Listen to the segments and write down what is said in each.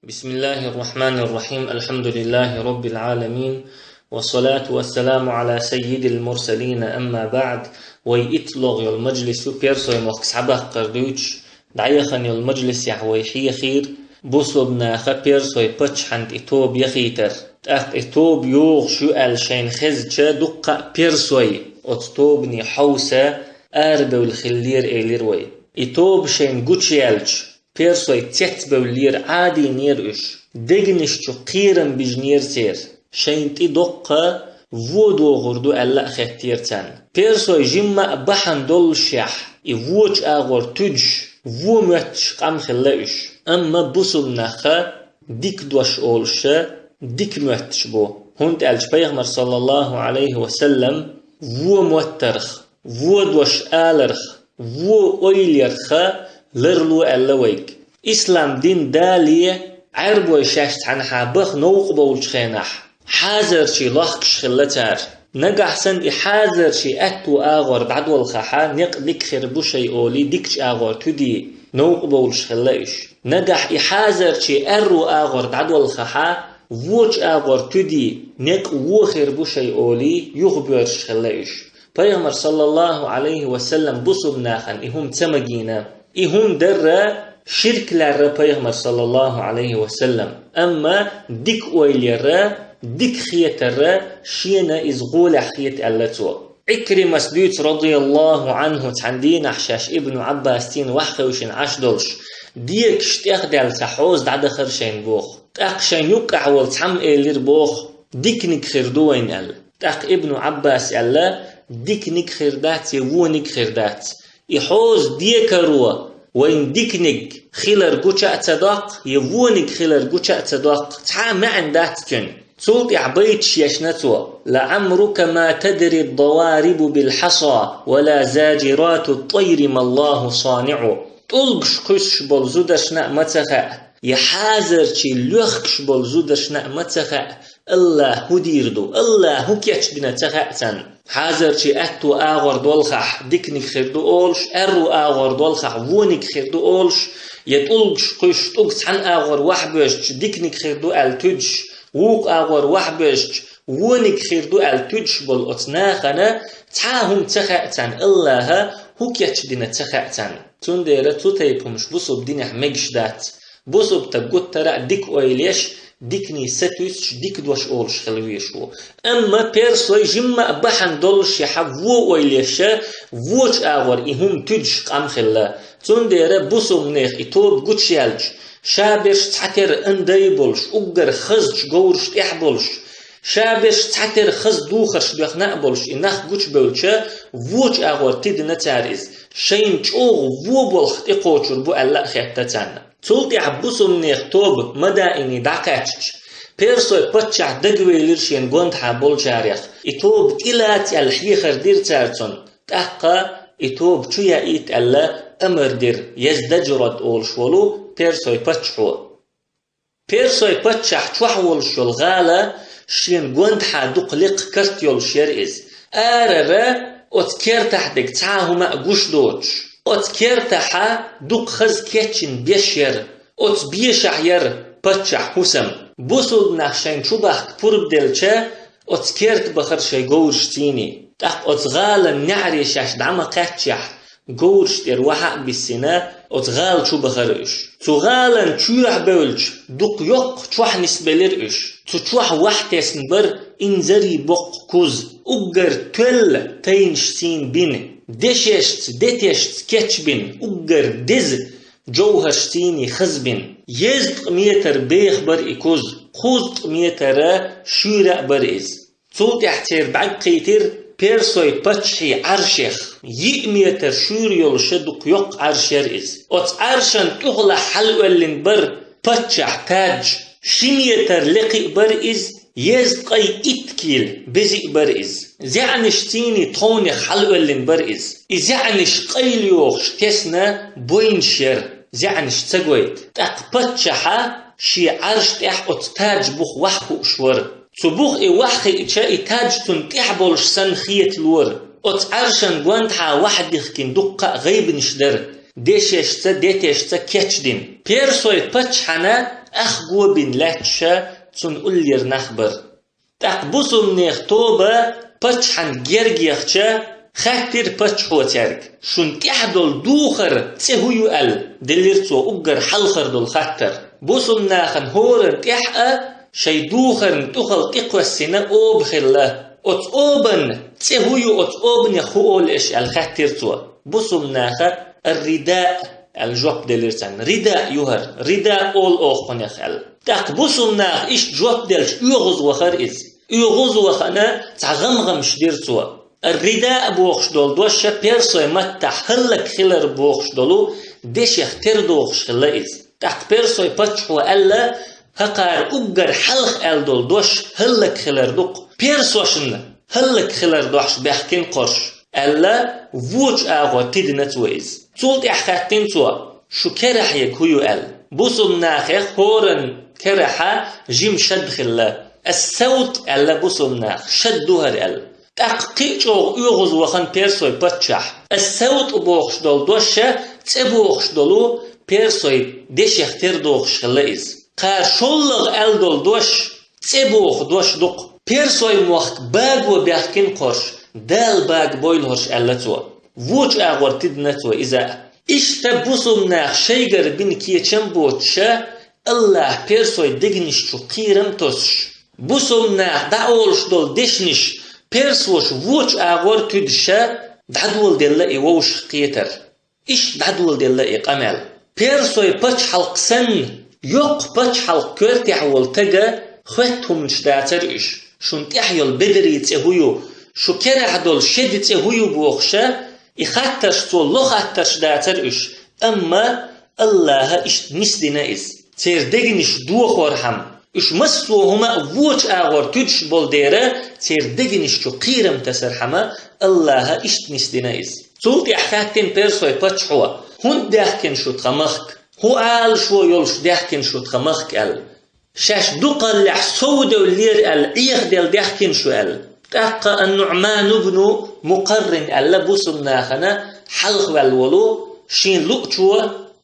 بسم الله الرحمن الرحيم. الحمد لله رب العالمين، والصلاة والسلام على سيد المرسلين. أما بعد، ويطلغ المجلس بيرسو مخس عبق قردوش دعيخن المجلس يحوي حي خير بوصلنا خبيرسو بتشحنت إتوب يخيتر تأخ إتوب يوغ شو الشين خزجة دقة بيرسوي أتوبني حوسة أربو الخلير إيليروي إتوب شين قوتشيالش بيرسوي تتبولير عادي نيرش دقنش جو قيرن بجنير سير شين تي دقة وودو غردو ألا خيتير تان بيرسوي جمع بحن دول شيح يووش آغور تج ومتش قام خلاش أما بوصل نخا ديك دوش أولش ديك متش بو هند ألش بيغمر صلى الله عليه وسلم وموترخ ودوش آلرخ وأويليرخ لرلو ألويك إسلام دين دالية عربو شاشت عن حابخ نوق بولش خينح حازر شي لخكش خلتار نجح سن حازر شي أتو آغور بعدو الخحا نق ديك خربو شي أولي ديكش آغور تدي نوق بولش خلاش نجح حازر شي أرو آغور بعدو الخحا ووش آغور تدي نق وو خربو شي أولي يغبرش خلاش بيغمر صلى الله عليه وسلم بصب ناخن إهم تمجينا إهم در شرك لر بيغمر صلى الله عليه وسلم أما ديك ويلر ديك خيتر شينا إزغول خيت ألتو عكرمة سدوت رضي الله عنه تحندين أحشاش ابن عباس تين وحخوشن عشدلش ديك شتاخدل تحوز دعد خرشين بوخ تاقشين يوقع والتحم إلير بوخ ديك نكخردوين أل تاق ابن عباس ألا ديك نكخردات يوو نكخردات يحوز ديك روا وين ديكنك خلر قوشا تصدق يوونك خلر قوشا تصدق تحا ما عندها تكن صوت عبيت شيشنتو لعمرك ما تدري الضوارب بالحصى ولا زاجرات الطير ما الله صانعه طلقش قش بلزودش نعمتها يحازر شي لوخكش بلزودش نعمتها الله هديردو الله هكيتش دينا تغأتن حازر شي أتو آغور دولخح ديكنك خيردو أولش أرو آغور دولخح وونك خيردو أولش يتولش قش تقص عن آغور وحبش ديكنك خيردو ألتج ووق آغور وحبش وونك خيردو ألتج بل أتناخنا تعاهم تغأتن الله هكيتش دينا تغأتن تون ديرا توتيبهمش بصب دينح مجشدات بصب تقوت ترى ديك أويليش ديكني ستوش ديك دوش أولش خلويشو أما بيرسوي جمع بحن دولش يحبو ويليش ووش آغور إهم تج قام خلا تون ديرا بوسو منيخ إتوب قوتش يالج شابش تحتر اندي بولش أقر خزج قورش تحبولش شابش تحتر خز دوخرش بيخناء بولش إناخ قوتش بولش ووش آغور تدنا تاريز شين تشوغ وو بولخ تقوشر بو ألا خيبتتان تولتي عبوسو منيخ توب مدائني دعكاتش بيرسوي بتشع دقويليرشين قوند حابول جاريخ إتوب إلات الحيخر دير تارتون تحقا إتوب تشويا إيت ألا أمر دير يزدجرد أول شولو بيرسوي بتشعو بيرسوي بتشع تشوحول شول غالا شين قوند حادوق لق كرتيول شيرئز آرر أتكير تحدك تعاهما قوش دوتش أتكيرتها دوق خز كيتشن بيشير أت بيشعير بتشع حسم بوصل نخشين شبه بورب دلچه أتكيرت بخر شي قورشتيني تاق أتغالا نعري شاش دعما قاتشح قورش دير وحق بالسنة أتغال شو بخرش تغالا تشوح بولش دوق يق تشوح نسبلرش تشوح وحتس نبر إنزري بق كوز أقر تل تينشتين بين دششت دتشت كتشبن أقر دز جوهرشتيني خزبن يزق ميتر بيخ بر إكوز خوزق ميتر شورق بر إز صوت احتير بعد قيتر بيرسوي بتشحي عرشيخ ميتر شوريول شدق يق عرشير إز أت عرشن تغلى حلوة بر بتشح تاج شميتر لقي بر إز يزقي إتكيل بزي برئز زعنشتيني طوني حلوة برئز زعنش قيليوخ تسنا بوينشير زعنش تقويت تقبتشحا شي عرش تح أتتاج بوخ وحكو أشور تبوخ وحكي إتشا إتاج تنتحبولش سن خيت الور أتعرشن قوانتها واحد يخكين دقة غيب نشدر ديششتا ديتشتا كيتشدين بيرسوي بتشحنا أخجو بن لاتشا تون أولير نخبر تقبصم نيخ توبة بچحن جرجيخشا خاطر بچحو تارك شون تحدل دوخر تسهيو دليرتو أجر حلخر دول خاطر بوسم ناخن هورن تحقا شي دوخر تخل تقوى السنة أوب خلا أوبن تسهيو أوبن يخول إيش الخاطر تو بوسم ناخا الرداء الجوب دليرتان رداء يهر رداء أول أوخن يخل تقبصم ناخ إيش جوب دلش يغز وخر يغز وخنا تعغمغم شديرتو الرداء بوخش دول دوش بيرسوي متح هلك خلر بوخش دولو ديش يختر دوخش خلا تحت بيرسوي بچحو ألا هقار أجر حلق دول دوش هلك خلر دوق بيرسوشن هلك خلر دوش بيحكين قرش ألا ووج آغو تدنتويز تولت إحخاتين توا شو كرح يكويو بوصل ناخيخ هورن كرحا جيم شد خلا الصوت ألا بوصل ناخ شد دوهر تقيقوغ يغز وخن بيرسوي بچح الصوت بوخش دول دوشة تبوخش دولو بيرسوي ديش يختر دوخش خلايز قار شولغ دول دوش تبوخ دوش دوق بيرسوي موخت باغو بيحكين قرش دال باغ بويلهرش ألتوا ووج آغور تدنتوا إذا إيش تبوصم ناخ شيغر بين كيچم بوتشا الله بيرسوي دگنش چو قيرم توسش بوصم ناخ دعولش دول دشنش بيرسوش ووج آغور تدشا دعدول دل إيوش قيتر إيش دعدول دل إقامل بيرسوي بچ حلق سن يوق بچ حلق كورتح والتقى خوتهم شداتر إيش شون تحيل بدري تهويو شو كرح دول شد تهويو بوخشا إخاتش تو لخاتش داتر إيش أما الله إيش نسدنا إز تيردگنش دوخور هم إيش مسلو هما ووش آغور تدش بولديرا تيردگنش شو قيرم تسر هما الله إيش نسدنا إز تولت إحخاتين بيرسوي بچحوا هون داخكن شو تخمخك هو آل شو يولش داخكن شو تخمخك شاش دوقل لحسود ولير إيخ ديل داخكن شو تقى النعمان بن مقرن ألا بوسم ناخنا حلق والولو شين لقشوا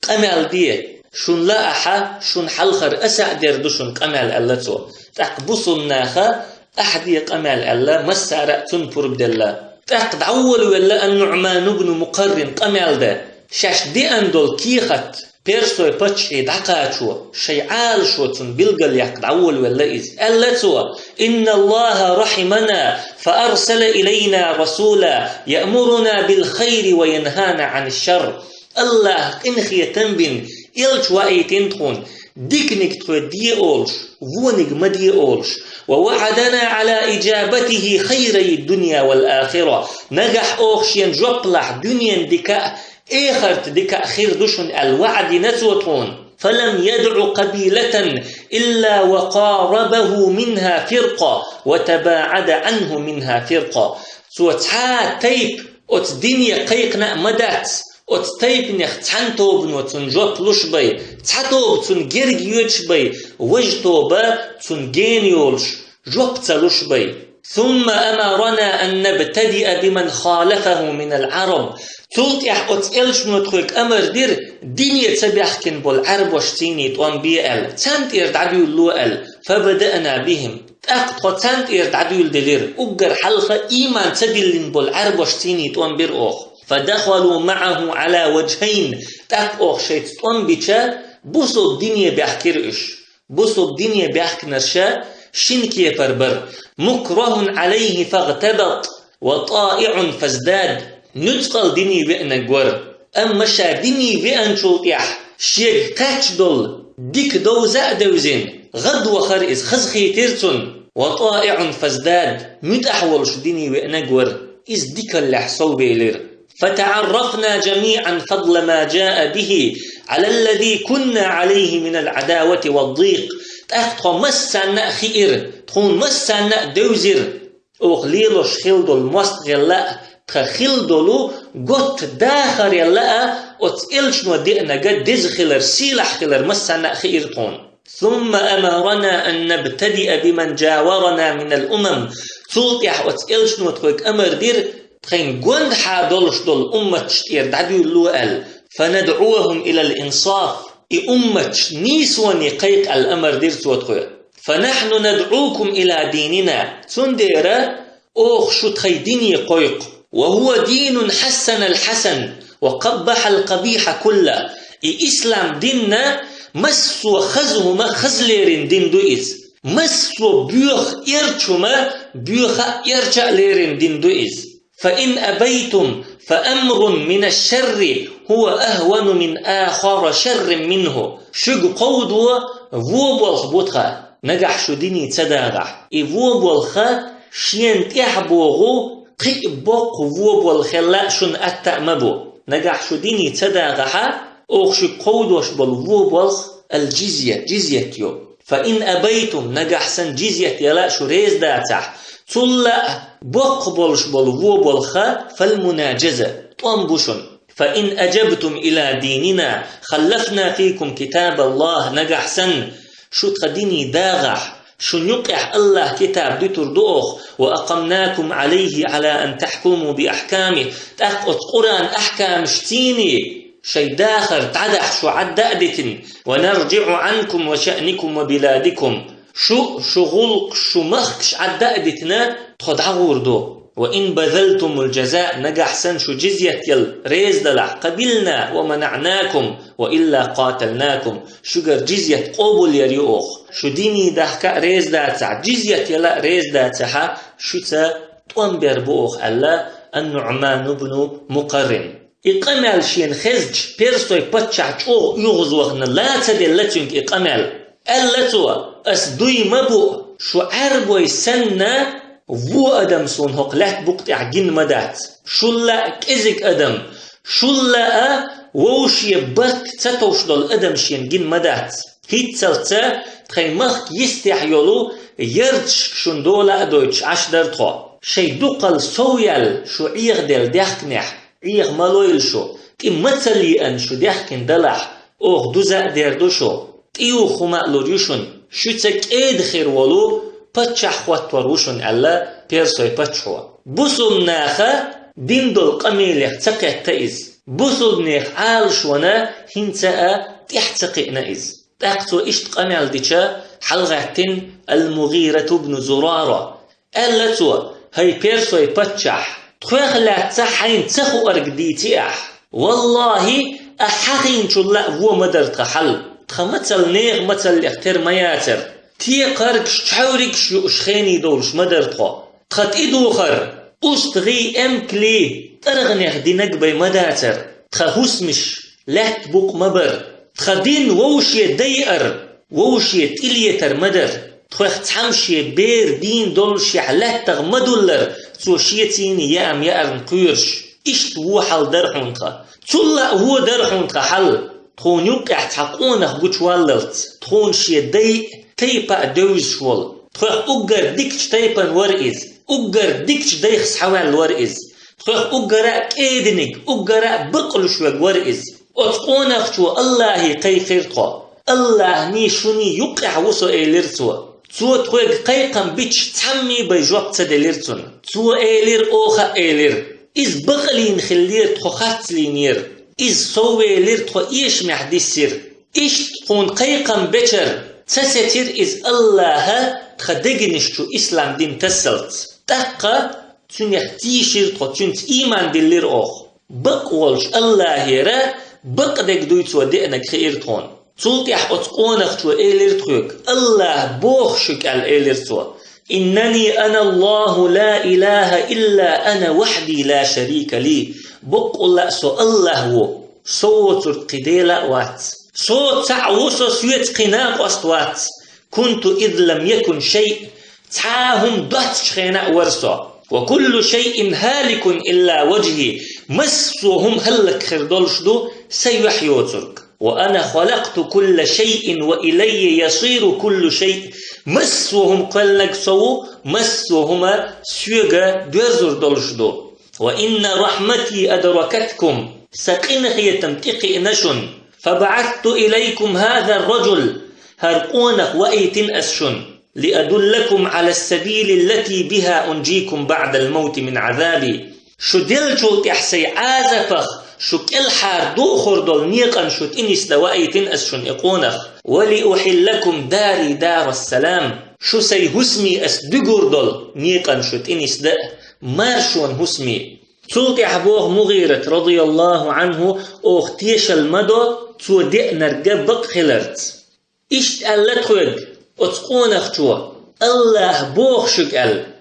قمال ديه شون لا أحا شون حلخر أسع دردشون قمال ألا تو تق بوسم ناخا أحدي قمال ألا مسارة تنبر بدلا تق دعول ولا النعمان بن مقرن قمال ده شاش دي أندول كيخت بيرسوي بچي دعقاتشو شيعال شوتن بلغل يقد عول ولا ألتوا إن الله رحمنا فأرسل إلينا رسولا يأمرنا بالخير وينهانا عن الشر الله إنخي تنبين إلش وأيتين تخون ديكنك تودي أولش وونك مدي أولش ووعدنا على إجابته خيري الدنيا والآخرة نجح أوخشين جبلح دنيا دكا إخرت دكا خير دشن الوعد نسوتون فلم يدع قبيلة إلا وقاربه منها فرقة وتباعد عنه منها فرقة سوتها تيب أت دنيا قيقنا مدات أت تيب نخ تحنتوب نوتن جوت لشبي تحتوب تن جرج يوتشبي وجتوبا تن جينيولش جوبت لشبي ثم أمرنا أن نبتدئ بمن خالفه من العرب تولت أت إلش نتخلق أمر دير دنيا تبحكن بالعرب وشتيني توان بيئل تانت إردعدو اللوئل فبدأنا بهم أقطع تانت إردعدو الدلير أقر حلقة إيمان تدلين بالعرب وشتيني توان بير أوخ فدخلوا معه على وجهين تاك أوخ شيت توان بيشا بوصو الدنيا بيحكرش بوصو الدنيا بيحكنرشا شنكي بربر مكره عليه فاغتبط وطائع فازداد نتقل ديني بأن جور أما شا ديني بأن شلطيح شيء قاتشدل ديك دوزا دوزين غد وخر إز خزخي تيرتون وطائع فازداد متأحولش ديني بأن جور إز ديك اللي حصل بيلير فتعرفنا جميعا فضل ما جاء به على الذي كنا عليه من العداوة والضيق تأخذ مسنا خير تكون مسنا دوزر أغليلوش خلدل مستغلا تخلدلو قط داخر يلا أتقلش ودئنا قد دزخلر سيلح خلر مسنا خير تون ثم أمرنا أن نبتدئ بمن جاورنا من الأمم تلتح أتقلش نتخلق أمر دير تخين قند حادولش دول أمة تشتير دعدو اللوئل فندعوهم إلى الإنصاف أمتش نيسوني قيق الأمر ديرت وتخويا فنحن ندعوكم إلى ديننا تندير أوخ شو تخيديني قيق وهو دين حسن الحسن وقبح القبيح كله إسلام ديننا مسو خزو ما خزليرين دين دوئز مسو بيوخ إرچو ما بيوخ إرچا ليرين دين دوئز فإن أبيتم فأمر من الشر هو أهون من آخر شر منه شق قودوا ووبوالخ بوتخا نجح شو ديني تداغح ووبوالخ شين تحبوغو قيبوق ووبوالخ لا شن أتأمبو نجح شو ديني تداغح أوخ شو قودوش بالووبوالخ الجزية جزيتيو فإن أبيتم نجح سن جزية يلا شو ريز داتح تلا بقبلش بالووبوالخ فالمناجزة طنبشن فإن أجبتم إلى ديننا خلفنا فيكم كتاب الله نجح سن شو تخديني داغح شو يقع الله كتاب دي تردوخ وأقمناكم عليه على أن تحكموا بأحكامه تأخذ قرآن أحكام شتيني شي داخر تعدح شو عدأدة ونرجع عنكم وشأنكم وبلادكم شو شغلق شو مخكش عدأدتنا تخد عوردو وإن بذلتم الجزاء نجح سن شو جزية يل ريز دلع قبلنا ومنعناكم وإلا قاتلناكم شجر جزية قبول يريوخ شو ديني دهكا ريز داتع جزية يلا ريز داتعها شو تا تنبر بوخ ألا النعمان بن مقرن إقامل شين خزج بيرستوي باتشع چوغ يغزوغن لا تدلتنك إقامل ألا توا أسدوي مبو شو عربوي سنة وو أدم سون هق لات بقطع جن مدات شلا كزك أدم شلا ووشي بك تتوش دول أدم شين جن مدات هيت سلطة تخيمخ يستحيولو يرتش شندولا أدويتش عشدر تخو شي دوقل سويل شو عيغ دل ديخنح عيغ مالويل شو كي مثلي أن شو ديخكن دلح أوغ دوزا ديردو شو تيو خمألوريوشن شو تك إيد خير ولو باتشح خواتوروشن ألا بيرسوي باتشحوا بوصل ناخا دين دول قميليخ تقع تايز بوصل نيخ عالشونا هنتاء تحتقئنا إز تاقتو إشت قميل ديشا حلغتين المغيرة بن زرارة ألا تو هاي بيرسوي باتشح تخويخ لا تحين تخو أرقديتي والله أحاقين شلا هو مدر حل تخمتل نيغ متل يختر مياتر تي قرقش تحوركش يؤشخيني دولش مدرتخو تخط إدوخر أستغي أمكلي ترغنيخ دينك بي مداتر تخهوسمش لات بوق مبر تخدين ووشي ديئر ووشي تليتر مدر تخوخ تحمشي بير دين دولش يحلات تغمدولر توشيتيني يام يأرن قيرش إشت وحل درحونتخ تلا هو درحونتخ حل تخون يوقع تحقونخ بوشواللت تخون شي ديئ تيبا دوز شوال تخوخ أقر ديكش تيبا ورئيز أقر ديكش ديخس حوال ورئيز تخوخ أقراء كيدنك أقراء بقل شوال ورئيز أتقونخ شو الله قيخيرتخو الله نيشوني يقع وصو إيليرتو تو تخوخ قيقم بيتش تحمي بيجواب تدليرتون تو إيلير أوخا إيلير إز بقلين خلير تخوخات لينير إز صوي لير تخو إيش محدثير إيش تكون قيقم بيتر تستر إز الله تخدقنشتو إسلام دين تسلت تقا تنيخ تيشير تخو تنت إيمان دلير أوخ بقولش الله يرى بقدك دويتو دئنك خير تخون تلتح أتقونك تو إيلير تخوك الله بوخشك الإيلير تو إنني أنا الله لا إله إلا أنا وحدي لا شريك لي بقول لأسو الله هو صوت القديلة وات صوت تعوصو سويت قناق أستوات كنت إذ لم يكن شيء تعاهم داتش خيناء ورسو وكل شيء هالك إلا وجهي مسوهم هلك خردولش دو سيحيوترك وأنا خلقت كل شيء وإلي يصير كل شيء مسوهم قلق سو مسوهما سيغا دوزر دولش دو وإن رحمتي أدركتكم سقنخي تمتقي نشن فبعثت إليكم هذا الرجل هرقونك وأيتن أسشن لأدلكم على السبيل التي بها أنجيكم بعد الموت من عذابي شدلتو تحسي عازفخ شك الحار دو خردل نيقن شت إنس دوائتن أسشن إقونخ ولأحلكم داري دار السلام شو سي هسمي أس دقردل نيقن شت إنس دا مارشون هسمي تولت أحبوه مغيرة رضي الله عنه أختيش المدو تو دئ نرقى بقخلرت إشت ألا تخوغ أتقونخ شو الله بوخشك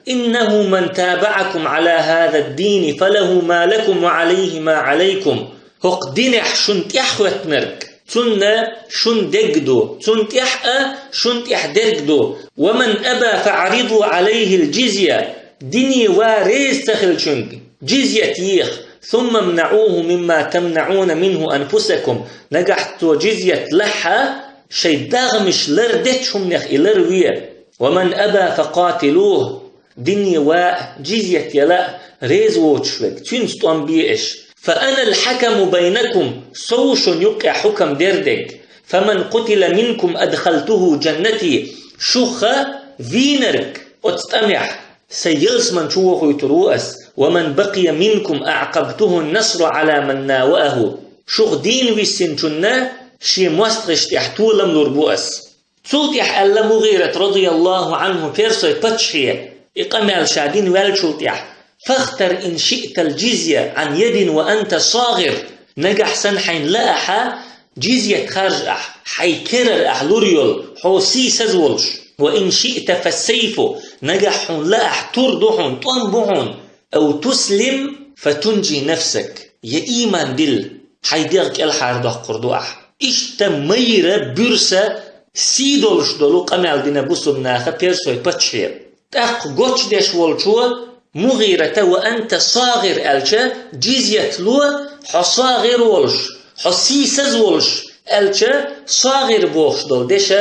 إنه من تابعكم على هذا الدين فله ما لكم وعليه ما عليكم هق دينح شنت يحوت مرك تن شن دقدو تن يحأ شنت يحدقدو ومن أبى فعرضوا عليه الجزية ديني واريز تخل شنك جزية يخ ثم امنعوه مما تمنعون منه أنفسكم نجحتو جزية لحا شي داغمش لردتشم نخ إلروية ومن أبى فقاتلوه دنيا وجزية يلا ريز ووتشوك تنست أنبيئش فأنا الحكم بينكم صوش يقع حكم دردك فمن قتل منكم أدخلته جنتي شخة فينرك أتستمع سيلس من شوه يترؤس ومن بقي منكم أعقبته النصر على من ناوأه شخ دين ويسن شنا شي مستغش تحتولم لربؤس تلتح ألا مغيرة رضي الله عنه بيرسوي باتشية إقامل شادين والشلتح فاختر إن شئت الجزية عن يد وأنت صاغر نجح سنحين لأحا جزية خارج حيكرر أحلوريول حوسي سزولش وإن شئت فالسيف نجح لأح تردحون طنبحون أو تسلم فتنجي نفسك يا إيمان دل حيديرك الحاردة قردوح إشتمير برسة سيدولش دولو قمال دينا بوسم ناخا بيرسوي باتشير تاق قوش ديش والشوه مغيرة وأنت صاغر ألشا جزية لو حصاغر ولش حسيسز ولش ألشا صاغر بوخش دول ديشا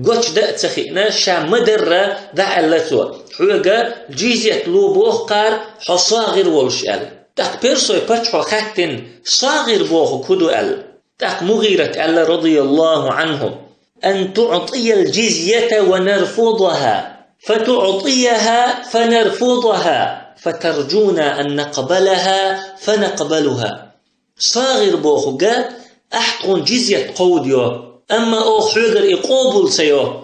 قوش دا تخينا شا مدر دا ألتو حوغا جزية لو بوخ قار حصاغر ولش أل تاق بيرسوي باتشو خاتن صاغر بوخ كدو أل تاق مغيرة أل رضي الله عنه أن تعطي الجزية ونرفضها فتعطيها فنرفضها فترجونا أن نقبلها فنقبلها صاغر بوخوغا أحتقون جزية قوديو أما أو حوغر إقوبل سيو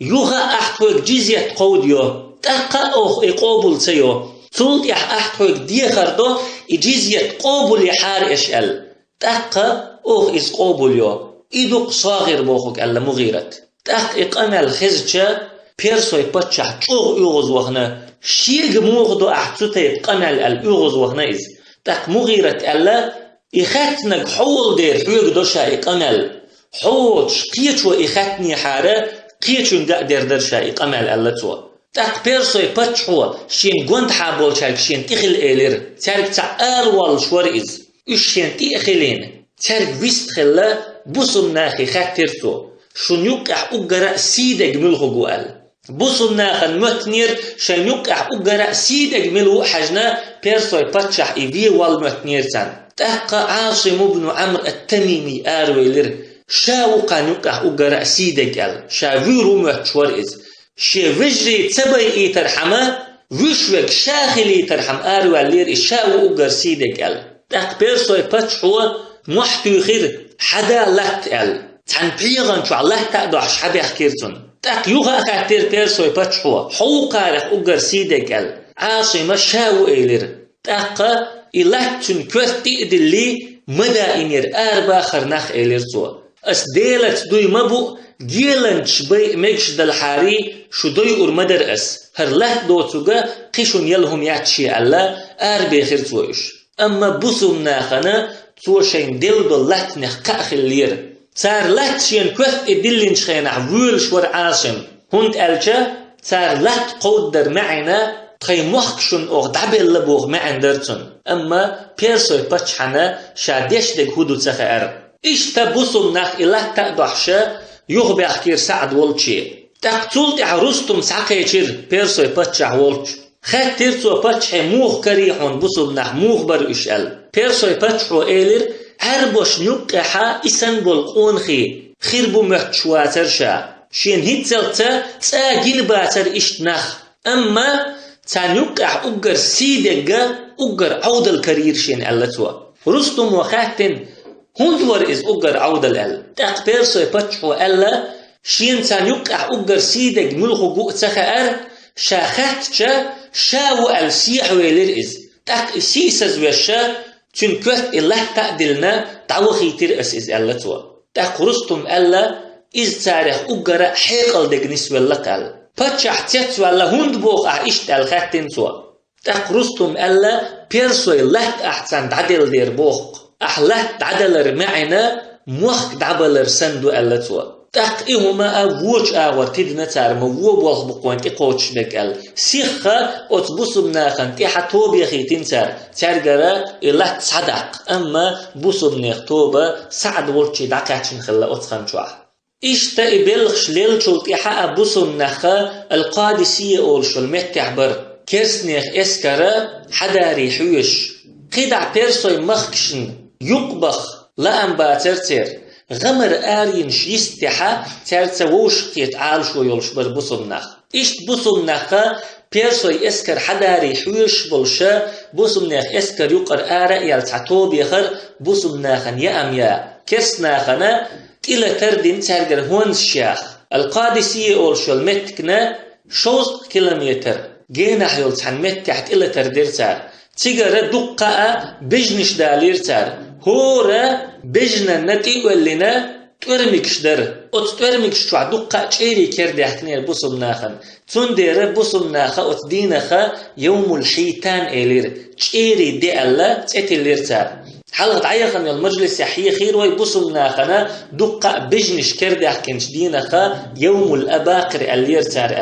يوغا أحتوغ جزية قوديو تاقا أو إقوبل سيو ثلت أحتوغ ديخردو جزية قوبل يحار إشأل تاقا أو إسقوبل يو إدوق صاغر بوخوغ ألا مغيرت تاق إقامة الخزجة بيرسوي باتشا چوغ يوغز وغنا شيغ موغدو احتوتي قمل اليوغز وغنا إز تاق مغيرت ألا إخاتنك حول دير حوغ دوشا إقامل حوش قيتشو إخاتني حارة قيتشو نقا دير درشا إقامل ألا تو تاق بيرسوي باتشو شين قوند حابول شاك شين تخل إيلير تارك تعال والشور إز إشين تيخلين تارك ويستخلا بوسم ناخي خاترتو شون يقع أقرأ سيدك ملغو قوال بوسم ناخن متنير شون يقع أقرأ سيدك ملغو حجنا بيرسوي باتشح إيفي والمتنير تان تاقا عاصم بن عمرو التميمي آرويلر شاوقا يقع أقرأ سيدك ال شاويرو مهتشور إز شوجري تباي إيتر حما وشوك شاخلي ترحم آرويلر إشاو أقر سيدك ال تاق بيرسوي باتشحو محتو خير حدا لات ال تان بيغان شو الله تقدو عش حبي أحكيرتون تاك يوغا أخاتير بيرسوي باتشحوا حوقا رخ أقر سيدك ال عاصمة شاو إيلر تاقا إلاتون كوثتي إدلي مدى إنير آربا خرناخ إيلرتو أس ديلت دوي مبو جيلن شبي ميكش دالحاري شو دوي أرمدر أس هرلات دوتوغا قيشون يلهم ياتشي الله آربي خيرتوش أما بوسم ناخنا توشين ديل دولات نخ كأخل لير صار لاتشين كوث إدلين شخينا ويل شور عاصم هند ألجا صار لات قودر معنا تخي محكشون أغ دعبل لبوغ معن درتون أما بيرسوي باتشحنا شاديش دك هدو تخير إيش تبوسم ناخ إلا تقدحشا يغبي أخير سعد والشي تقتول تعرستم ساقيشير بيرسوي باتشح والش خات تيرسو باتشحي موغ كريحون بوسم ناخ موغ بر إشأل بيرسوي باتشحو إيلر عربوش نيوكحا إسنبول قونخي خيربو محتشواتر شا شين هيتزلتا تاقين باتر إشتناخ أما تانيوكح أقر سيدقا أقر عود الكرير شين ألتوا رستم وخاتن هندور إز أجر عود الأل تاق بيرسو بتشو ألا شين سان يقع أجر سيدك ملخو جو تسخر شاخت شاو السيح ويلر إز تاق سيسز وشا تنكوت الله تعدلنا تعوخي ترأس إز ألا توا تاق رستم ألا إز تاريخ أجر حيقل دقنس واللقال بتشح تيتو ألا هند بوخ إشت الخاتن توا تاق رستم ألا بيرسو الله أحسن تعدل دير بوخ أحلات عدلر معنا موخ دعبلر سندو ألتوا تاق إهما أووش آور تدنا تار مووب والبقوان إقوش بقال سيخة أتبص بناخن تيحا توبي خيتين تارجرا إلا تصدق أما بص بناخ توبة سعد ورشي دعكاتشن خلا أتخن شوح إشتا إبلغش ليل شلت إحا أبص بناخا القادسية أولشل متعبر كرسنيخ إسكرا حداري حوش قيدع بيرسوي مخكشن يقبخ لا أنبا ترتر غمر آرينش يستحى ترتوش قيت عالشو يلشبر بصمناخ إشت بصمناخا بيرسوي اسكر حداري حويش بلشا بصمناخ اسكر يقر آرا يلتعطو بيخر بصمناخن يأميا كسناخنا إلا تردين ترجر هونس شاخ القادسية أولشو المتكنا شوز كيلومتر جينح يلتعن متحت إلا تردير تار تيجرة دقة بجنش دالير تار هورا بجنا نتي ولنا تورمكش در تورمكش شو دقة تشيري كردي حكنير بوصم ناخن تندير بوصم ناخا وتدينخا يوم الحيتان إلير تشيري دي الله تأتيلير تار حلقة عيخن المجلس يحيي خير وي بوصم ناخنا دقة بجنش كردي حكنش دينخا يوم الأباقر اللير تار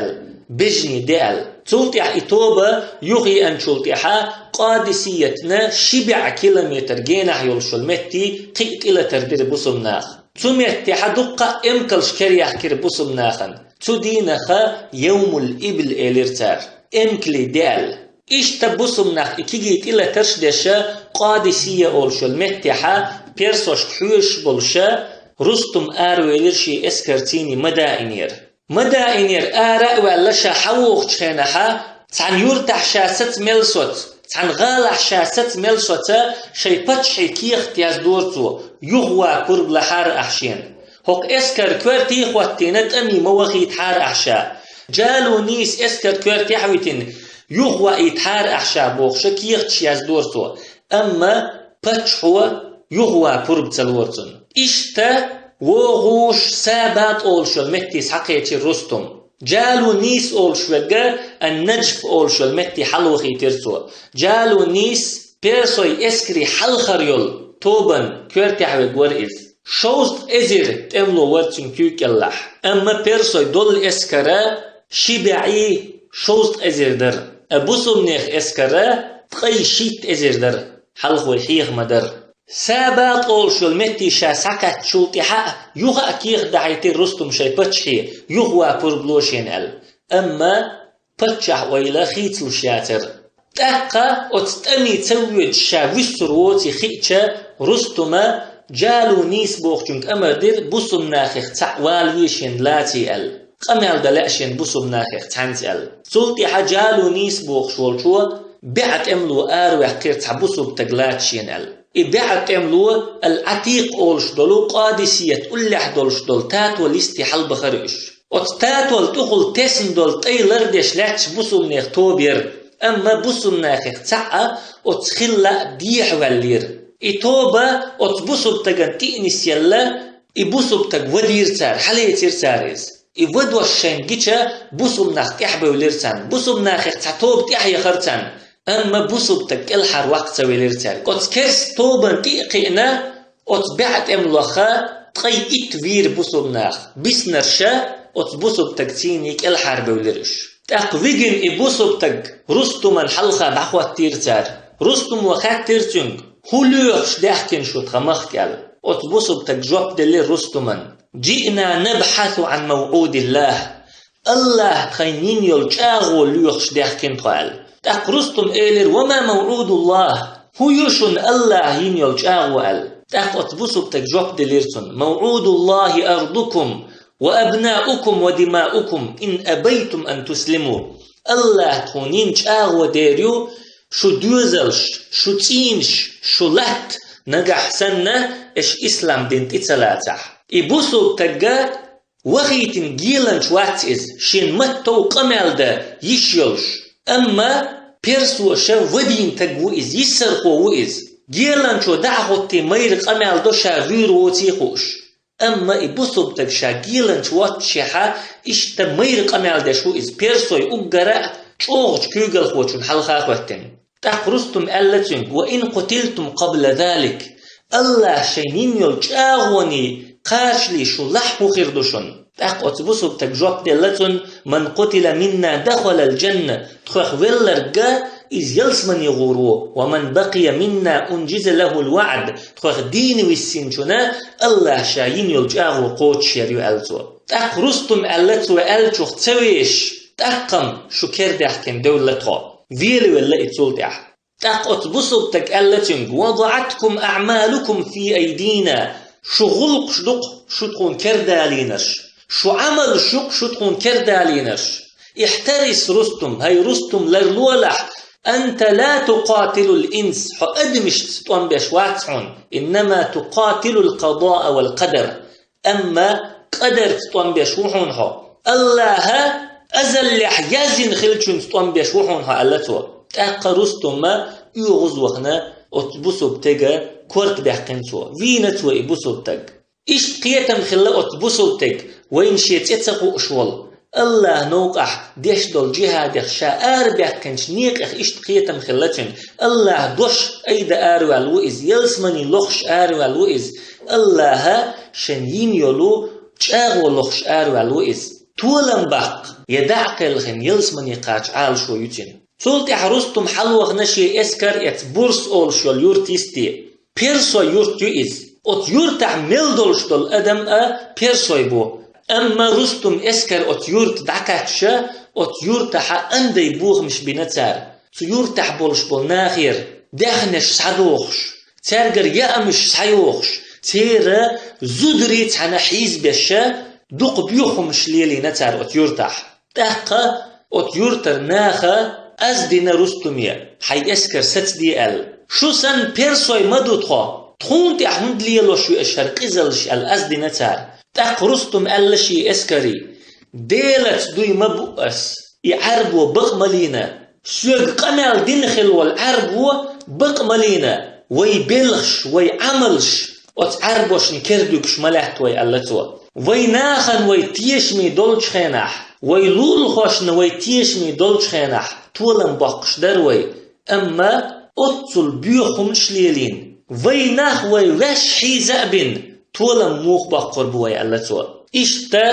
بجني ديال تولتح إتوبة يغي أن تولتحا قادسيتنا شبع كيلومتر جينح يلشل متي قيت إلى تردير بصمناخ تميتحا دقة إمكالش كريح كير بصمناخن تدينخا يوم الإبل إليرتار إمكلي ديال إشتا بصمناخ إكيجيت إلى ترشدشا قادسية أولشل متحا بيرسوش حوش بلشا رستم آرويلرشي إسكرتيني مدائنير مدائنير آراء ولا شحوق شينها تان يرتح شاسات ملسوت تان غالح شاسات ملسوت شي باتشي كيخ تياز دورتو يغوى كرب لحار أحشين هوك اسكر كوارتي خواتينت أمي موخيت حار أحشا جالو نيس اسكر كوارتي حويتين يغوى إتحار أحشا بوخش كيخ تياز دورتو أما باتش هو يغوى كرب تلورتن إشتا وغوش سابات أولشل متي حقيتي رستم جالو نيس أولشوغا النجف أولشل متي حلوخي ترسو جالو نيس بيرسوي اسكري حلخريول توبن كورتي حوغ ورئيز شوست ازير تملو ورتن كيوك اللح أما بيرسوي دول اسكرا شبعي شوست ازير در أبوسم نيخ اسكرا تقي شيت ازير در حلخو الحيخ مدر سابات أولشل متي شاسكت شوتيحا يوغا أكيخ دعيتي رستم شي بتشحي يوغوا بربلوشين أما بتشح ويلا خيتلو شاتر تاقا وتتأمي تسويد شاوستر ووتي خيتشا رستما جالو نيس بوخجنك أمردير بوسم ناخيخ تعوالويشين لاتي قمال دلاشين بوسم ناخيخ تانتي سلطيحا جالو نيس بوخشولشو بعت أملو آروح كير تعبوسو بتقلاتشين إبعت أملو العتيق أولش دولو قادسية أولح دولش دول تاتو ليستي حلب خرش وتاتو التخل تسن دول تيلر ديش لاتش بوسو منيخ توبير أما بوسو مناخيخ تعا وتخلا ديح واللير إتوبة وتبوسو بتغن تئنس يلا إبوسو بتغ ودير تار حليتير تاريز إودو الشين جيشا بوسو مناخ تحبه وليرتان بوسو مناخيخ تعتوب تحيا خرتان أما بوسو بتك الحر وقت ويلرتال قد كرس توبن تيقينا وتبعت أملوخا تقي إتوير بوسو بناخ بيسنرشا وتبوسو بتك تينيك الحر بولرش تقويجن إبوسو بتك رستم الحلقة بحوة تيرتال رستم وخات تيرتونك هلوخش داحكن شو تخمختال وتبوسو بتك جواب دليل رستمن جئنا نبحث عن موعود الله خينين يلجاغو لوخش داحكن قال تقرستم إلير وما موعود الله هو يشن الله ينيلج أغوال تقطبسوا بتجوب دليرتن موعود الله أرضكم وأبناؤكم ودماؤكم إن أبيتم أن تسلموا الله تونينج أغوى ديريو شو دوزلش شو تينش شو لحت نجح سنة إش إسلام دين تتسلاتح إبوسو تجا وخيتن جيلن شوات إز شين متو قمال دا يشيلش أما بيرسو شا ودين تجو إز يسرقو إز جيلن شو دعهو تمير قمال دو شاويرو تيخوش أما إبوسو تج شا جيلن شوات شيحا إش تمير قمال دا شو إز بيرسو يقرأ شوغش كيوغل خوشن حلقا خوتن تقرستم ألتن وإن قتلتم قبل ذلك الله شينين يلجاغوني قاشلي شو لحمو خيردوشن تقوت بوسو تجوب دلتن من قتل منا دخل الجنة تخوخ ويلرقا إز يلسمن يغورو ومن بقي منا أنجز له الوعد تخوخ دين ويسينشنا الله شاين يلجاغو قوت شيريو ألتو تقرستم ألتو ألتو تسويش تقم شو كردحكن دولتو فيلي ولا إتولدح تقوت بوسو تكالتن وضعتكم أعمالكم في أيدينا شغل شدق شو تكون كردالينش شو عمل شو تكون كردالينش احترس رستم هاي رستم لرلولح أنت لا تقاتل الإنس أدمش تطوان بشواتعون إنما تقاتل القضاء والقدر أما قدر تطوان بشوحونها الله أزل يزن خلشون تطوان بشوحونها ألتو تأقرستم ما يغزوخنا أتبسو بتجا كورك بحقنتو فينتو إبسو بتج إيش قيتم خلا أتبسو بتج وين شيت يتسقو أشول الله نوقح ديش دول جهاد يخشى بحقنش نيق إيش قيتم خلتن الله دوش أيدا آرو الوئز يلسمني لخش آرو الوئز الله شنين يلو تشاغو لخش آرو الوئز تولم بق يدعق الخن يلسمني قاش عال شو يتن سولتي حرستم حلوغ نشي اسكر ات بورس اول شول يورتيستي بيرسو يورت يوئز ات يورتع ملدولش دول ادم بيرسو بو اما رستم اسكر ات يورت دعكاتش ات يورتح اندي بوغ مش بنتار سو يورتح بولش بول ناخير داخنش سعدوخش تارجر يأمش سعيوخش تير زودري تحنا حيز بشا دوق بيوخمش ليلي نتار ات يورتح تاقا ات يورتر ناخا أزدنا رستمية حي أسكر ست دي أل شو سن بيرسوي مدوتخو تخون تحمد ليلو شو أشهر قزلش الأزدنا تار تاق رستم ألشي أسكري ديلت دوي مبؤس يعربو بقملينا سوق قمال دينخل والعربو بقملينا ويبلغش ويعملش وتعربوش نكردوكش ملحتوي ألتو ويناخن ويتيشمي دولش خيناح ويلول خوشن ويتيشمي دولش خيناح تولن باقش دروي أما أتصل بيوخم شليلين ويناخ ويوش حيزابين تولن موخ باقر بوي ألتو إشتا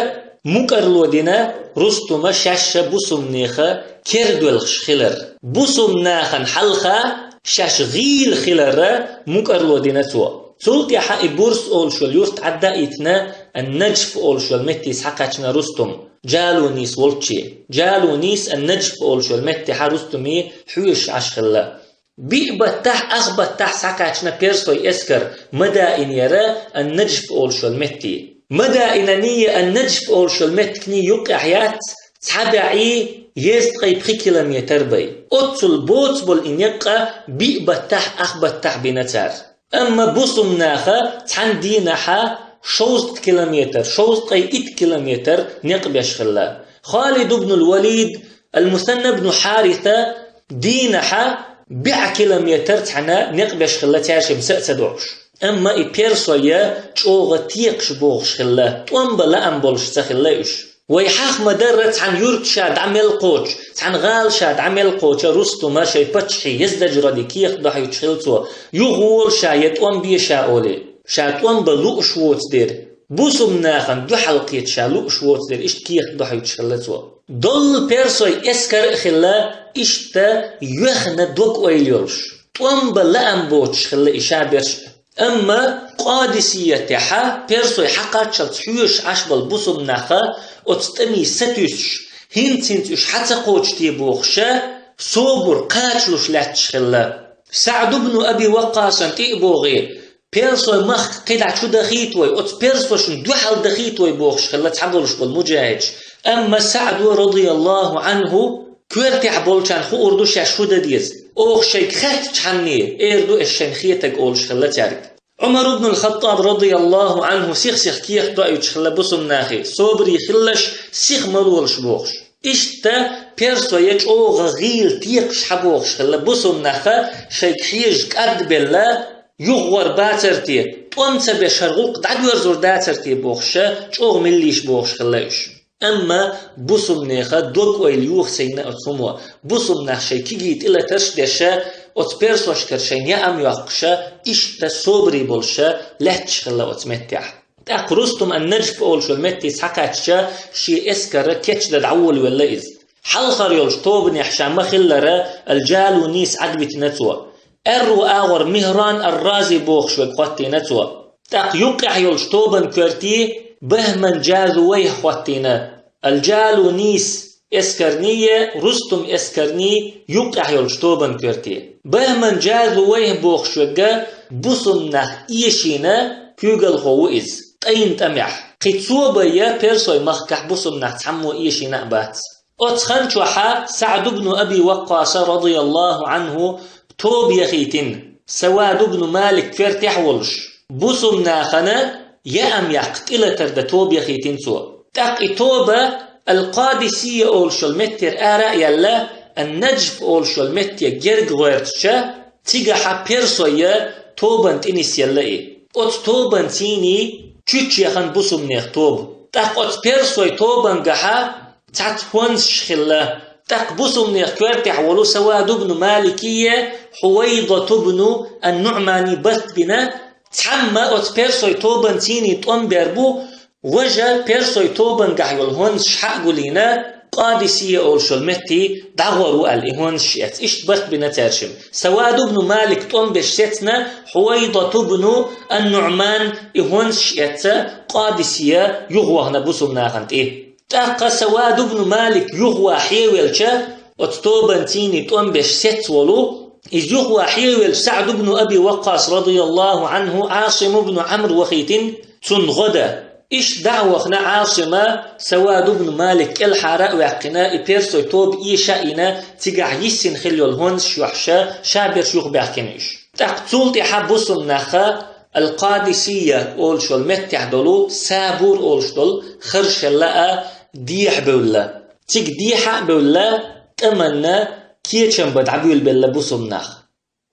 مكرلو دينا رستم شاش بوسم نيخا كردولخش خلر بوسم ناخن حلخا شاش غيل خلر مكرلو دينا تو سولتي حقي بورس أول شو اليورت عدا إتنا النجف أول شو المتيس حقاتنا رستم جالو نيس والتشي جالو نيس النجف أول شو المتي حرستمي حوش عشخلا بيقبتح أخبتح ساكاتنا بيرسوي إسكر مدى إن يرى النجف أول شو المتي مدى إنني النجف أول شو المتكني يقع حيات تحدعي يستقي بخي كيلومتر بي أتصل بوت بول إن يقع بيقبتح أخبتح بنتار أما بوسم ناخا تحندي نحا شوست كيلومتر شوست قي 8 كيلومتر نقبش خلا خالد بن الوليد المثنى بن حارثة دينحا 4 كيلومتر تحنا نقبش خلا تاشم سأسدوش أما إبيرسويا تشوغتيقش بوغش خلا توانبا لأم بولش تخلايش ويحاخ مدرت عن يورت شاد عمل قوش عن غال شاد عمل قوش رستو ما شي بتشحي يزدج رديكي يخضح يتشخلتو يغور شايت وان بي شاولي شات وان بلوء شووت دير بوسو مناخن دو حلقيت شالوء شووت دير اشت كي يخضح يتشخلتو دول بيرسوي اسكر خلا اشتا يخنا دوك ويليولش وان بلأم بوش خلا إشابرش أما قادسية تحا بيرسوي حقات شال تحيوش عشبال بوسو مناخا وتستمي ستوش هنتنتوش حتى قوش تيبوخشا صوبر قاتلوش لاتشخلا سعد بن أبي وقاص تيبوغي بيرسوي مخ قيدع شو دخيتوي وت بيرسوش دوحل دخيتوي بوخشخلا تحبولش بالمجاهج أما سعد رضي الله عنه كويرتي حبولشان خو أردوش شو ديز أوخ شيك خات تحني إيردو الشين خيتك أولش خلا تارك عمر بن الخطاب رضي الله عنه سيخ كيخ دعي خلا بسم ناخي صبري خلش سيخ ملولش بوخش إشتا بيرسو يجعو غيل تيقش حبوخش خلا بسم ناخا شيك حيج قد بالله يغور باترتي تومت بشرغوق دعو يرزور داترتي بوخشا جوغ مليش بوخش خلاش أما بوسم نيخا دوك ويليوخ سينا أتسموا بوسم نخشي كيجيت إلا ترشدشا أتبرسوش كرشين يا أم يقشا إشتا صبري بولشا لهتش خلا أتمتح تأقرستم النجف أولشو المتيس حكاتشا شي إسكرا كيتش دعول ولا إز حلخر يولش طوبني حشا مخلرا الجالو نيس عدبت نتوا أرو آغر مهران الرازي بوخشو قوتي نتوا تاق يوقع يولش طوبن كرتي بهمن جازو ويه خواتينا الجالو نيس اسكرنية رستم اسكرني يوقع يلشتوبن كرتي بهمن جازو ويه بوخشوغا بوسمنا ايشينا كيوغل خوئز تاين تمح قيتسوبا يا بيرسوي مخكح بوسمنا تحمو ايشينا بات اتخان شوحا سعد بن أبي وقاص رضي الله عنه توب يخيتن سواد بن مالك كرتح ولش بوسمنا خنا يا أم يقت إلى ترد توب يخيتين سوا تاق توبة القادسية أولشل متر آراء يلا النجف أولشل متر جرق غيرتشا تيجا بيرسوية توبان تنس يلا أت توبان تيني تشيش يخن بوسم نيخ توب تاق أت بيرسوي توبان جحا تعتونس شخلا تاق بوسم نيخ كوارتح ولو سواد بن مالكية حويضة بن النعماني بث بنا تحمى أت بيرسوي توبان تيني تقوم بيربو وجا بيرسوي توبان قحيول هون شحق لينا قادسية أولشو المتي دعوروا الإهون شيئت إشت بخت بنتارشم سواد بن مالك تقوم بشتنا حويضة بن النعمان إهون شيئت قادسية يغوه نبوسم ناخنت تاقا سواد بن مالك يغوه حيوالشا أت توبان تيني تقوم بشت ولو إذ يغوى حيوال سعد بن أبي وقاص رضي الله عنه عاصم بن عمرو وخيتين تنغدا إيش دعوة عاصمة سواد بن مالك الحراء وعقنا بيرسو توب إيشائنا تقع يسين خليو الهونس شوحشا شابر شيوخ بحكنيش تقتول تحبسم نخا القادسية أولشو المتح دولو سابور أولشدول خرش اللقا ديح بولا تيك ديحة بولا تمنى كيتشن بدعبيل باللبوسم نخ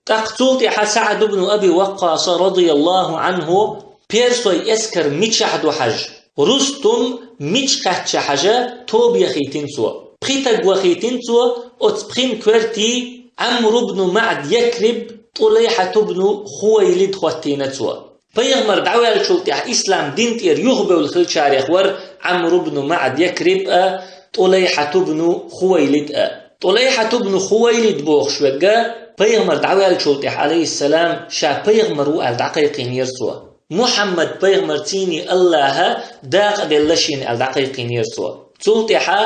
تقتول تحا سعد بن أبي وقاص رضي الله عنه بيرسوي اسكر ميتشحدو حج رستم ميتشكاتش حاجة توب يخيتين سوا بخيتك وخيتين سوا اتبخين كورتي عمرو بن معد يكرب طليحة بن خويلد خواتين سوا بيغمر دعوة الشلطة إسلام دين تير يغبو الخل شاريخ ور عمرو بن معد يكرب طليحة بن خويلد طليحة بن خويلد بوخ شوغا بيغمر دعوة الشلطة عليه السلام شا بيغمر وقال دقيقين يرسوا محمد بيغمر تيني الله داق دلشين الدقيقين يرسوا تلطحة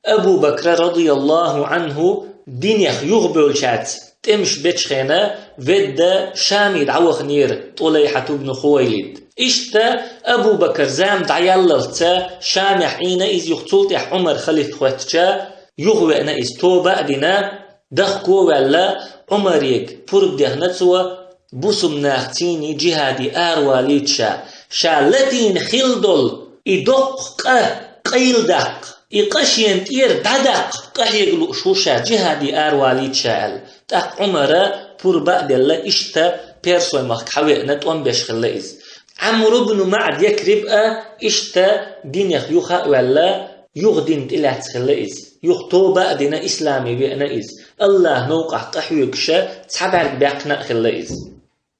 أبو بكر رضي الله عنه دين يغبو الشات تمش بتشخينا ود شامي دعوخ نير طليحة بن خويلد إشتا أبو بكر زام دعيالرتا شامي حين إذ يختلطح عمر خليف خواتشا يغوئنا إذ توبة دينا دخكو ولا عمريك برب دهنتوا بوسم ناختيني جهادي آرواليتشا شالتين خلدل إدق قيل دق إقشين تير ددق قهيقلو شوشا جهادي آرواليتشا تاق عمر بربا دل إشتا بيرسوي مخ حوئنا توان بيشخل إذ عمرو بن معد يكرب إشتا دين يخيوخا ولا يغدين تلات خل إذ يخطوبة دينا إسلامي بيئنا إذ الله نوقع قحويكشا تحبارك بيقنا خل إذ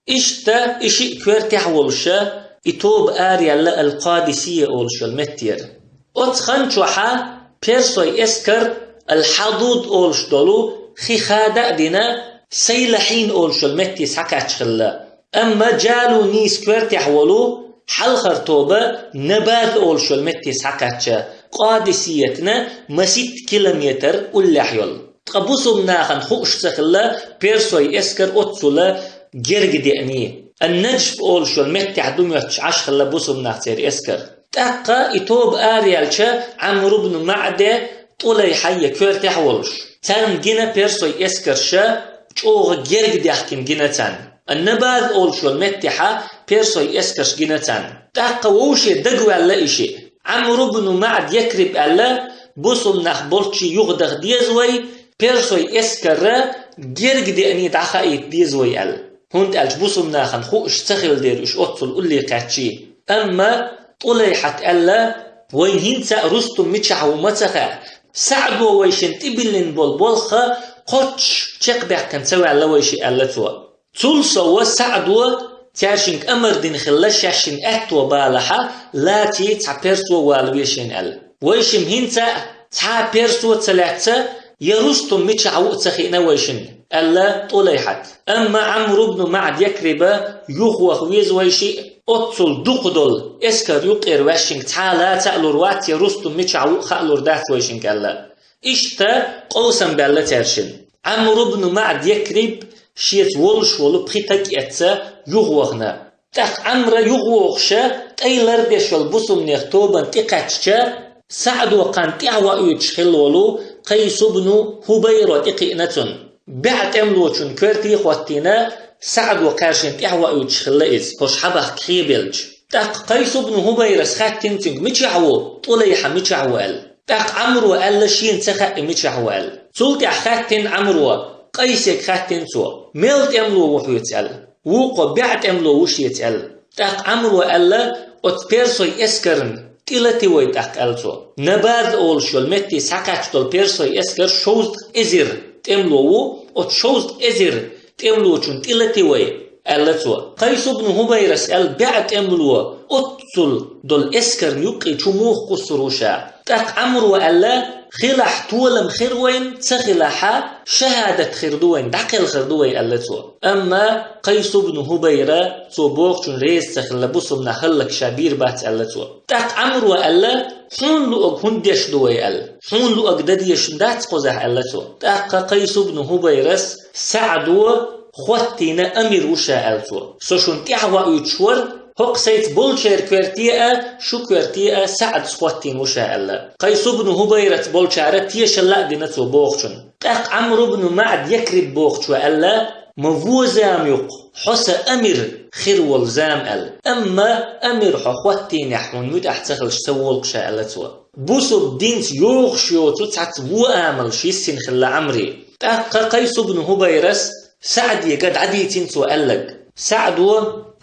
إشتا إشي كويرتح ولشا إتوب آريالا القادسية أولشا المتير أتخان شوحا بيرسوي إسكر الحدود أولش دولو خيخادة دينا سيلحين أولشا المتيس حكاتش خلا أما جالو نيس كويرتح ولو حلخر توبة نباذ أولشا المتيس حكاتشا قادسيتنا مسيت كيلومتر واللحيول تقبوسو مناخن خوش سخلا بيرسوي إسكر أتسولا جرق ديني النجف أولشو المتح دوميوتش عش خلا بوسو مناختير إسكر تاقا إتوب آريالشا عمرو بن معدة طولي حية كورتح ولش تان جينا بيرسوي إسكر شا چوغ گرگ دیحکن گینتان النباذ أول شو المتحة بيرسوي إسكش جنتان تاقا ووشي دقو ألا إشي عمرو بن معد يكرب ألا بوصل نخبرتشي يغدغ ديزوي بيرسوي إسكر جرق دي أني دعخايت ديزوي أل هند ألج بوصل ناخن خو إش تخل دير إش أطل قولي قاتشي أما طليحت ألا وين هنسا رستم متشح ومتخا سعدو ويشن تبلن بولخا قوتش تشقبع كان سوي ألا ويشي ألا توا تولسوا سعدوا تاشنك أمر دين خلاش يشن أتوا بالها لا تي تعبرسوا والويشين أل ويشم هنتا تعبرسوا ثلاثة يرستم متشعو تخينا ويشن ألا طليحت أما عمرو بن معد يكربا يخوخ ويز ويشي أتصل دقدل إسكر يقير ويشنك تعالى تألور وات يرستم متشعو خألور دات ويشنك ألا إشتا قوسا بألا ترشن عمرو بن معد يكرب شيت ولش ولو بخيتك اتسا يغوغنا تاق عمرا يغوغشا تايلر ديشول بوسم نيختوبان تيقاتشا سعد وقان تيعوا يتشخل ولو قيس بن هبيرة تيقينتن بعد املوچن كورتي خواتينا سعد وقاشن تيعوا يتشخل إز هوش حبخ كخيبلج تاق قيس بن هبيرة سخاتين تنك ميشعو طوليحا ميشعوال تاق عمرو ألا شين تخاق ميشعوال سولتي خاتين عمرو قيسك خاتين سو ميلت املو وحو يتسأل وقو بعد املو وش يتسأل تاق عمرو ألا اتبيرسوي اسكرن تيلتي ويتاق ألسو نباذ أول شو المتي ساقاتش دول بيرسوي اسكر شوزد ازير تملو اتشوزد ازير تملو چون تيلتي وي ألسو قيس بن هبيرة سأل بعد املو اتسل دول اسكر يقي چموخ قصروشا تاق عمرو ألا خلح طولم خيروين تخلحا شهادة خردوين دقل خردوين ألتو أما قيس بن هبيرة صبوغ ريس تخل بصم نخلك شابير بات ألتو تاق عمرو ألا حون لؤق هنديش دوي أل حون لؤق داديش دات قزح ألتو تاق قيس بن هبيرة سعدو خواتينا أمير وشا ألتو سوشون تعوى يتشور هوك سيت بولشير كوارتيا شو كوارتيا سعد سخواتين وشاء الله قيس بن هبيرة بولشارة تيشلا دينتو بوخشن تاق عمرو بن معد يكرب بوخش وألا مفوزام يق حس أمير خير والزام أل أما أمير خواتين يحون مد أحتخلش سوولق شاء الله توا بوسو بدينت يوخشيو تتعت وآمل شيسين خلا عمري تاق قيس بن هبيرة سعد يقد عديتين تو ألق سعدو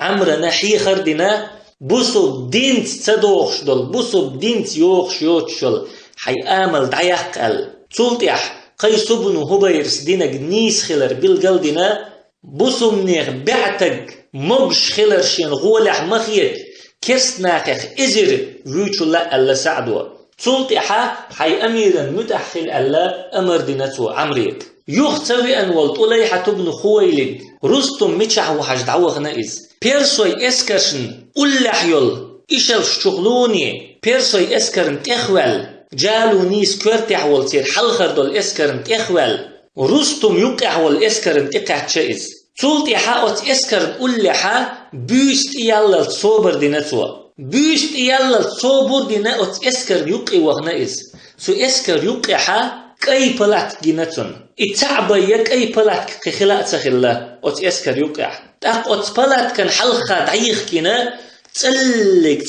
عمرا نحي خردنا بوسو دينت تدوخش دول بوسو دينت يوخش يوتشل حي آمل دعيقل تولتيح قيس بن هبيرس دينك نيس خلر بالقلدنا بوسو منيخ بعتك مبش خلر شين غولح مخيت كرس ناقخ إزر ويوتشل ألا سعدو تولتيحا حي أميرا متأخل ألا أمر دينتو عمريك يختوي أن والطليحة بن خويلد رستم متشع وحج دعوة نائز بيرسوي اسكرشن أولحيول إشل شغلوني بيرسوي اسكرن تخوال جالو نيس كورتع والتير حلخر دول اسكرن تخوال رستم يقع والاسكرن تقع تشيز تولتي حاوت اسكرن أولحا بيست يالل صوبر دينتوا بيست يالل صوبر دينات اسكرن يقع وغنائز سو اسكر يقعها كأي بلات جيناتون اتعبا يك أي بلات كخلاء تخلا أت اسكر يقع تاق أت بلات كان حلقة دعيخ كنا تسلك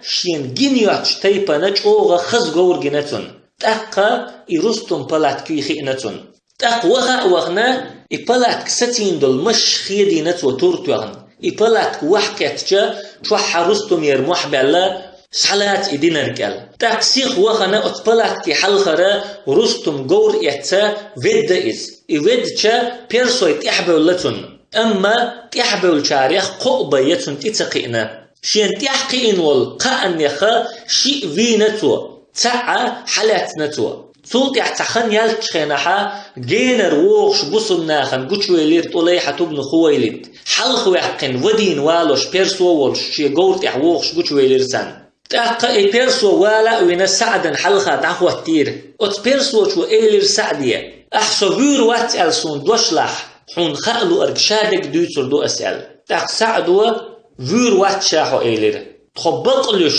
شين جينياتش تايبا نجوغا خز غور جيناتون تاق يرستم بلات كي خيناتون تاق وغنا بلات كستين دول مش خيدينات وتورتوغن بلات وحكتجا توح رستم يرمح بالله سحلات إدينا رجال تاكسيخ وخنا أتبلات كي حلخرة رستم جور يتا فيد إز إفيدشا بيرسوي تحبل لتن أما تحبل شاريخ قبة يتن تتقينا شين تحقين والقاء يخا شيء فينتو تاع حالات نتو صوت يحتخن يالتشخينها جينر ووخش بصنا خن قوشويلير طليحة بن خويلد حلخ ويحقن ودين والوش بيرسو والش شي جور تحوخش قوشويلير سان تاقا اي بيرسو والا وينا سعدا حلخا دعوة تير ات بيرسو شو ايلير سعدية احسو فير وات السون دوشلح حون خالو ارقشادك دوتر دو اسال تاق سعدو فير وات شاحو ايلير تخو بقلش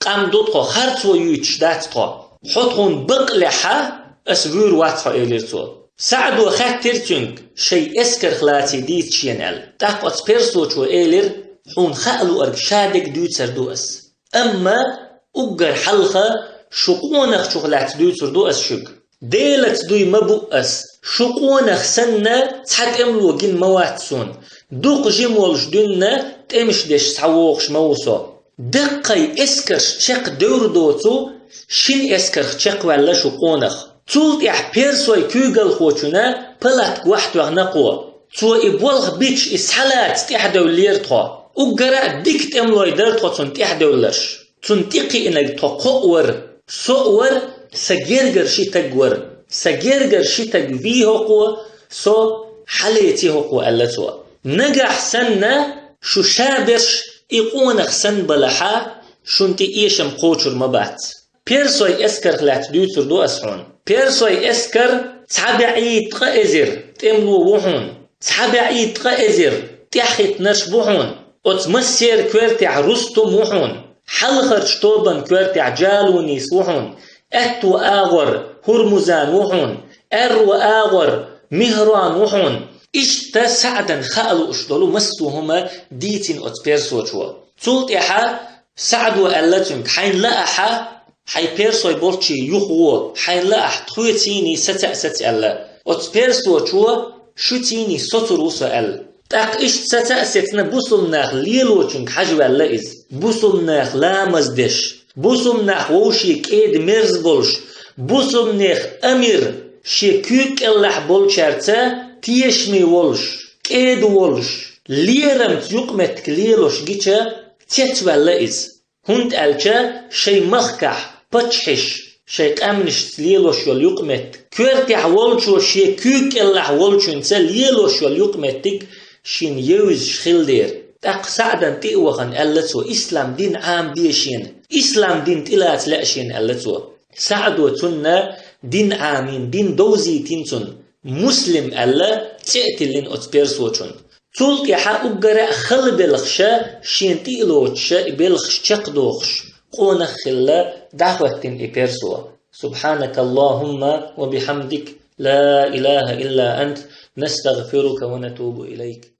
قام دوتخو خارتو يوتش داتخو حطون بقلحا اس فير وات ايلير تو سعد وخاتر تنك شيء اسكر خلاتي ديت شينال تاقوت بيرسوچو إيلر حون خالو أرق شادك دوت سردوس أما أقر حلقة شقونخ شغلات دوت سردوس شق ديلت دوي مبؤس شقونخ سنة تحت املو جن مواتسون دوق جمولش دنة تمش ديش سعوقش موسو دقي اسكرش شق دور دوتو شين اسكرش شق ولا شقونخ تولت اح بيرسوي كوغل خوچنا پلات وحت وغنقو تو ابولغ بيتش اسحالات تحدو ليرتو اقرا ديكت املوي درتو تنتحدولش تنتقي انك تقور صور سجرجر شي تقور سجرجر شي تقفيه قوة سو حليتي قوة ألتوا نجح سنة شو شابش يقونخ سن بلحا شنتي إيشم قوشر مبات بيرسوي اسكر خلات دوتر دو أسحون بيرسوي اسكر تحبعيد قائزر تملو وحون تحبعيد قائزر تحيت نشبوحون وتمسير كويرتع رستم وحون حلخر شطوبا كويرتع جالوني سوحون أتو آغر هرمزان وحون أرو آغر مهران وحون إشتا سعدا خالو اشتولو مسوهما ديتين أتبيرسو شوا تولت إحا سعدو ألتنك حين لأحا حي بيرسوي بولتشي يخوو حين لأح تخويتيني ستأست ألا أتبيرسو شوا شوتيني سطروسو أل تاق إشت ستأستنا بوصلناخ ليلوچنك حجو اللئز بوصلناخ لامزدش بوصلناخ ووشي كيد مرز بولش بوصلناخ أمير شي كوك اللح بولشارتا تيشمي ولش كيد ولش ليرم تيقمتك ليلوش جيتشا تيتوى اللئز هند ألشا شي مخكح بچحش شي قامنش ليلوش يول يقمت كورتح ولشو شي كوك اللح ولشو انسا ليلوش يول يقمتك شين يوز شخلدير تاق سعدا تقوخن ألتو إسلام دين عام بيشين إسلام دين تلات لأشين ألتو سعدو تنا دين عامين دين دوزي تنسون مسلم ألا تأتلين أتبيرسوچون تولك يحا أقرأ خل بلخشا شين تقلوچا بلخش چقدوخش قون خلا دعوة إبيرسوا سبحانك اللهم وبحمدك لا إله إلا أنت نستغفرك ونتوب إليك